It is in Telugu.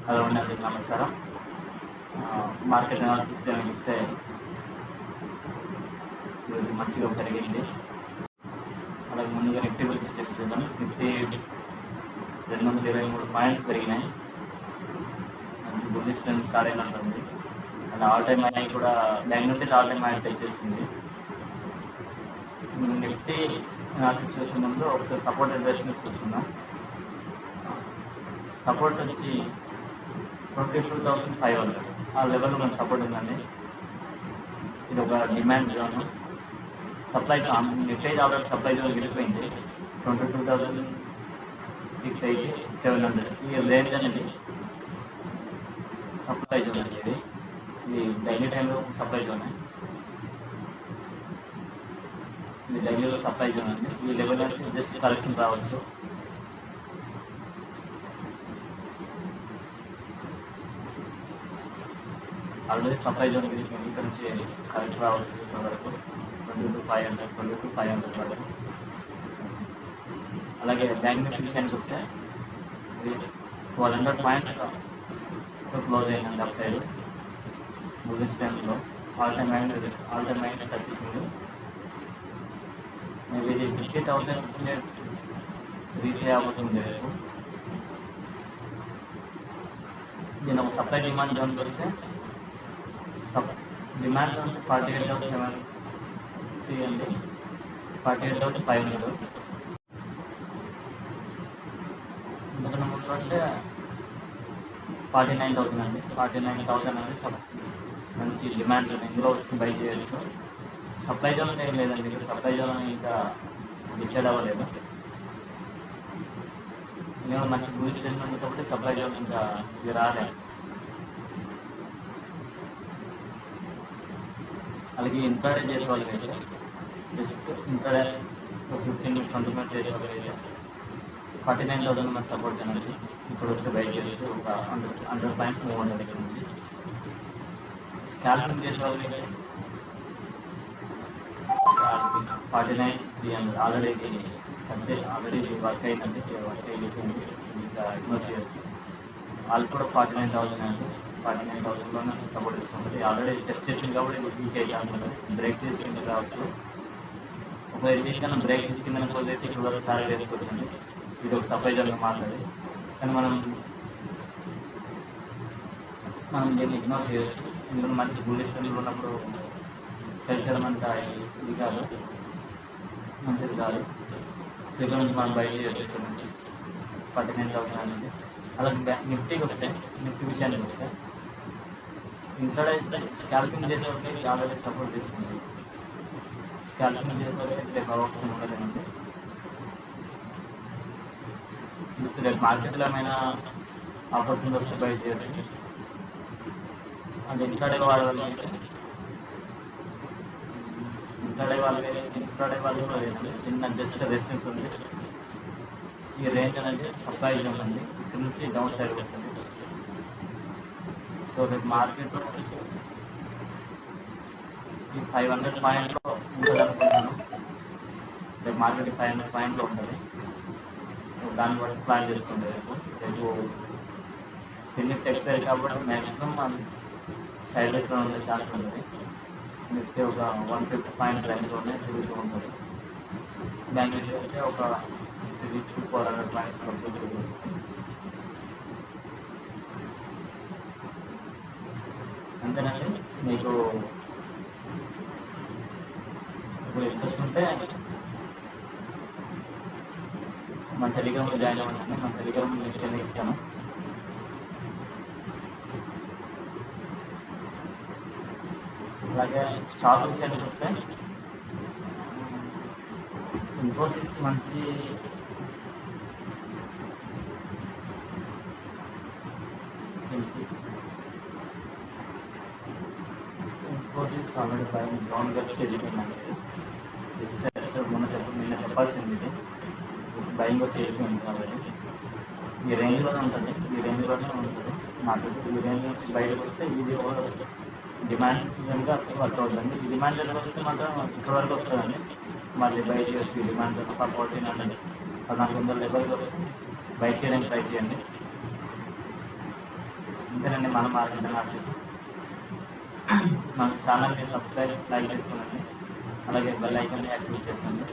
హలో అండి, నమస్కారం. మార్కెట్ అనాలిసిస్ ఇస్తే ఈరోజు మంచిగా పెరిగింది. అలాగే ముందుగా నిఫ్టీ గురించి చెప్తున్నాం. నిఫ్టీ 223 పాయింట్లు పెరిగినాయి. మంచి బుల్లిష్ ట్రెండ్ స్టార్ట్ అయినట్టుంది. అది ఆల్ టైమ్ హై కూడా బ్యాంక్ నుండి ఆల్ టైమ్ హై తెచ్చేసింది. నిఫ్టీ అనాలిసిస్ చేసే ముందు ఒకసారి సపోర్ట్ అండ్ రెసిస్టెన్స్ చూసుకుందాం. సపోర్ట్ వచ్చి 22,500 ఆ లెవెల్లో మనకు సపోర్ట్ ఉందండి. ఇది ఒక demand zone. Supply Nifty already supply zone వెళ్ళిపోయింది. 22,680 700 ఈ రేంజ్ అనేది సప్లై జోన్ అండి. ఇది డైలీ టైంలో సప్లై జోన్. ఇది డైలీలో సప్లై జోన్ అండి. ఈ లెవెల్ నుంచి జస్ట్ కరెక్షన్ రావచ్చు. ఆల్రెడీ సప్లై జోన్ వెళ్ళిపోయింది. ఇక్కడ నుంచి కరెక్ట్ రావచ్చు. ఇక్కడ వరకు 22,500 వరకు. అలాగే బ్యాంక్ నిఫ్టీ విషయానికి వస్తే ఇది 1200 పాయింట్స్ క్లోజ్ అయిందండి. అప్ సైడ్ బుల్లిష్ టైంలో ఆల్ టైమ్ హై టచ్ చేసింది. మేబీ ఇది 50,000 రీచ్ అయ్యే అవకాశం ఉంది. దీని ఒక సప్లై డిమాండ్ జోన్కి వస్తే డిమాండ్ జోన్స్ 48,750 అండి, 48,500. ఇంతకన్నా ముందు అంటే 49,000 అండి. 49,000 అనేది మంచి డిమాండ్ ఇందులో వచ్చి బై చేయొచ్చు. సప్లై జోన్ ఏం లేదండి. ఇక్కడ సప్లై జోన్ ఇంకా డిసైడ్ అవ్వలేదు. నేను మంచి బూస్ట్ ఉంది కాబట్టి సప్లై జోన్ ఇంకా ఇది రాలేదు. అలాగే ఇంట్రాడే చేసే వాళ్ళకి అయితే జస్ట్ ఇంట్రాడే 15-20 మినిట్స్ చేసే వాళ్ళకి అయితే 49,000 మనకు సపోర్ట్ చేయాలి. ఇప్పుడు వస్తే బై చేయొచ్చు. ఒక 100 పాయింట్స్ మూవ్ ఉంటుంది ఇక్కడ నుంచి. స్కాల్పింగ్ చేసే వాళ్ళకి అయితే 49,300 ఆల్రెడీ వర్క్ అయిందంటే వర్క్ అయిపోయింది. ఇంకా ఇగ్నోర్ చేయొచ్చు. వాళ్ళు కూడా 49,000 అండి. 49,000లోనే సపోర్ట్ తీసుకుంటుంది. ఆల్రెడీ టెస్ట్ చేసింది కాబట్టి వీక్ అయిపోతుంది. బ్రేక్ చేసి కింద రావచ్చు. ఒకవేళ వీకన్నా బ్రేక్ చేసి కింద పోతే అయితే ఇక్కడ వరకు టార్గెట్ వేసుకోవచ్చండి. ఇది ఒక సప్లై జోన్గా మారుతుంది. కానీ మనం దీన్ని ఇగ్నోర్ చేయొచ్చు. ఇందులో మంచి బుల్లిష్ ట్రెండ్లు ఉన్నప్పుడు సెల్ చేయడం అంతా ఇది కాదు, మంచిది కాదు. సో ఇక్కడ నుంచి మనం బై చేయొచ్చు. ఇక్కడ నుంచి 49,000 అనేది. అలాగే నిఫ్టీకి వస్తే నిఫ్టీ విషయానికి వస్తే ఇక్కడ స్కాల్పింగ్ చేసేవాళ్ళకి ఆల్రెడీ సపోర్ట్ తీసుకుంది. స్కాల్పింగ్ చేసేవాళ్ళకి రేపు అవకాశం ఉండలేదండి. రేపు మార్కెట్లో ఏమైనా ఆపర్చునిటీ వస్తే బై చేయొచ్చు. అది ఇంట్రాడే వాళ్ళకి ఇంట్రాడే వాళ్ళు కూడా లేదండి. చిన్న జస్ట్ రెసిస్టెన్స్ ఉంది. ఈ రేంజ్ అనేది సప్లై జోన్ ఉంది. ఇక్కడ నుంచి డౌన్ సైడ్ వస్తుంది. సో రేపు మార్కెట్లో ఈ 500 పాయింట్లో ఉంటుంది అనుకుంటున్నాను. రేపు మార్కెట్ 500 పాయింట్లో ఉంటుంది. సో దాన్ని బట్టి ప్లాన్ చేసుకోండి. రేపు నిఫ్టీ ఎక్స్పైరీ కాబట్టి మ్యాక్సిమం మనం సైడ్ రేస్లో ఉండే ఛాన్స్ ఉంటుంది. నిఫ్టీ ఒక 150 పాయింట్ రేంజ్లోనే తిరుగుతూ ఉంటుంది. బ్యాంక్ నిఫ్టీ అయితే ఒక 300-400 పాయింట్స్ వరకు తిరుగుతుంది. అంతేనండి. మీకు ఇప్పుడు ఇంట్రెస్ట్ ఉంటే మన టెలిగ్రామ్లో జాయిన్ అవ్వండి. మన టెలిగ్రామ్ లింక్ కింద ఇస్తాను. అలాగే స్టాక్ విషయానికి వస్తే ఇన్ఫోసిస్ మంచి ఇన్ఫోసిస్ ఆల్రెడీ బయింగ్ జోన్గా వెళ్ళిపోయిందండి. నిన్న చెప్పాల్సింది ఇది బయింగ్ వచ్చి వెళ్ళిపోయింది కాబట్టి ఈ రేంజ్లోనే ఉంటుంది. మార్కెట్ ఈ రేంజ్ నుంచి బయటకు వస్తే ఇది డిమాండ్ కనుక అసలు వర్క్ అవుతుంది. ఈ డిమాండ్ కనుక వస్తే మాత్రం ఇక్కడ వరకు వస్తుందండి. మళ్ళీ బై చేయొచ్చు. ఈ డిమాండ్ కనుక 1400 1400 లెవెల్కి వస్తుంది. బై చేయడానికి ట్రై చేయండి. అంతేనండి మన మార్కెట్ ఆసక్తి. మన ఛానల్ని సబ్స్క్రైబ్ లైక్ చేసుకోండి, అలాగే బెల్ ఐకాన్ని యాక్టివేట్ చేసుకోండి.